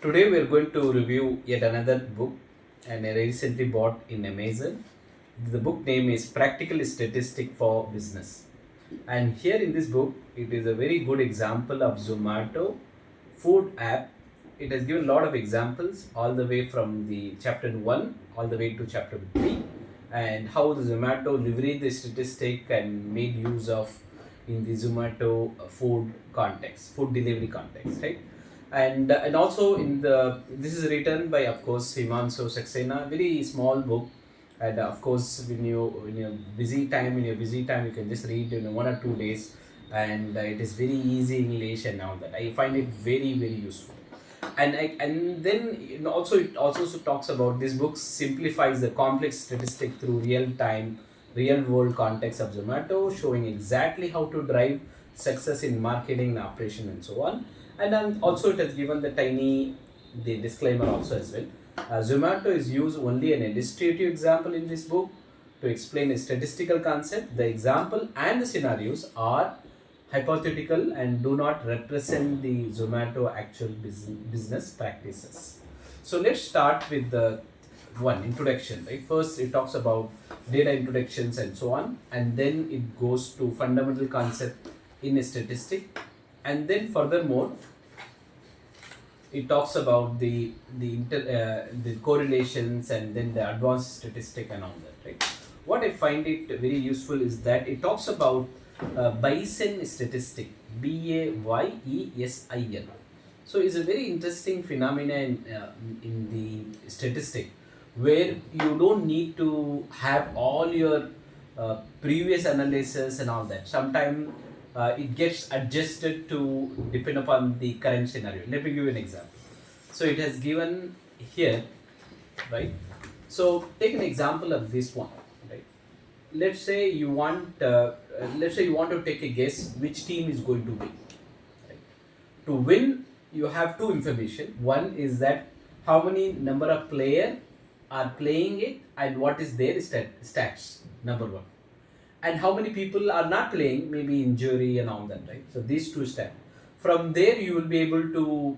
Today we are going to review yet another book and I recently bought in Amazon. The book name is Practical Statistic for Business. And here in this book, it is a very good example of Zomato food app. It has given a lot of examples all the way from the chapter 1 all the way to chapter 3 and how the Zomato leveraged the statistic and made use of in the Zomato food context, food delivery context, right? And also in the this is written by of course Himanshu Saxena, very small book, and of course when you in your busy time you can just read in 1 or 2 days, and it is very easy English and all that. I find it very useful, and then it also talks about this book simplifies the complex statistic through real world context of Zomato, showing exactly how to drive success in marketing and operation and so on. And then also it has given the disclaimer also as well. Zomato is used only an illustrative example in this book to explain a statistical concept. The example and the scenarios are hypothetical and do not represent the Zomato actual business practices. So let's start with the one introduction, right? First it talks about data introductions and so on, and then it goes to fundamental concept in a statistic, and then furthermore it talks about the correlations and then the advanced statistic and all that, right? What I find it very useful is that it talks about Bayesian statistic, Bayesian. So it's a very interesting phenomenon in the statistic where you don't need to have all your previous analysis and all that. Sometimes it gets adjusted to depend upon the current scenario. Let me give you an example. So it has given here, right? So take an example of this one, right? Let's say you want to take a guess which team is going to win. Right? To win, you have two information. One is that how many number of players are playing it and what is their stats, number one, and how many people are not playing, maybe injury and all that, right? So these two stats. From there you will be able to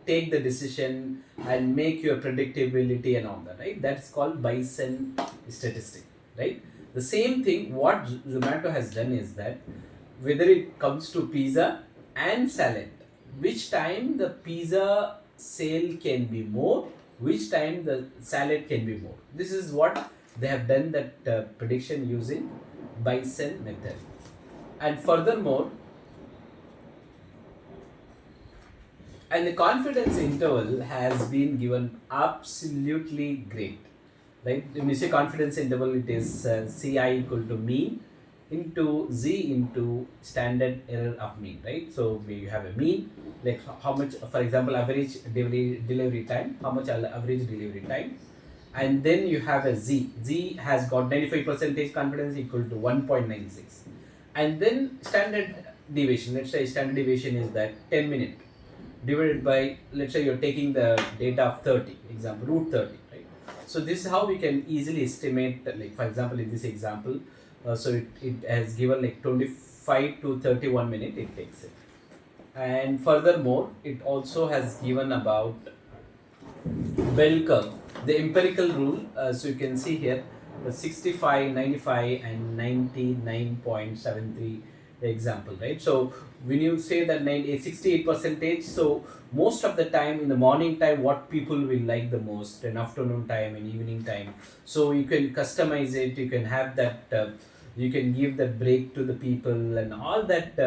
take the decision and make your predictability and all that, right? That's called Bayesian statistic, right? The same thing what Zomato has done is that whether it comes to pizza and salad, which time the pizza sale can be more, which time the salad can be more. This is what they have done, that prediction using Bayesian method. And furthermore, and the confidence interval has been given absolutely great, right? When you say confidence interval, it is CI equal to mean into Z into standard error of mean, right? So we have a mean, like how much, for example, average delivery time, how much average delivery time, and then you have a Z has got 95% confidence equal to 1.96, and then standard deviation, let's say standard deviation is that 10 minutes divided by, let's say you're taking the data of 30, example root 30, right? So this is how we can easily estimate, like for example in this example, so it has given like 25 to 31 minutes it takes it. And furthermore it also has given about bell curve, the empirical rule. So you can see here the 65, 95 and 99.73 example, right? So when you say that 68%, so most of the time in the morning time what people will like the most, in afternoon time and evening time, so you can customize it, you can have that you can give that break to the people and all that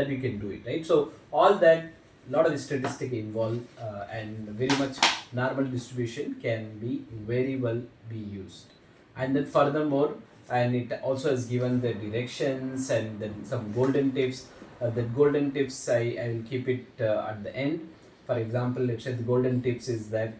you can do it, right? So all that, lot of statistic involved, and very much normal distribution can be very well be used. And then furthermore, and it also has given the directions and then some golden tips. The golden tips I will keep it at the end. For example, let's say the golden tips is that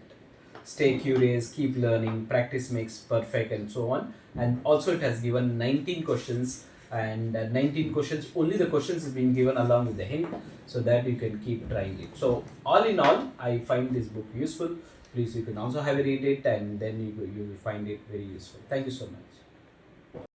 stay curious, keep learning, practice makes perfect and so on. And also it has given 19 questions, and 19 questions, only the questions is being given along with the hint, so that you can keep trying it. So all in all, I find this book useful. Please, you can also have a read it, and then you will find it very useful. Thank you so much.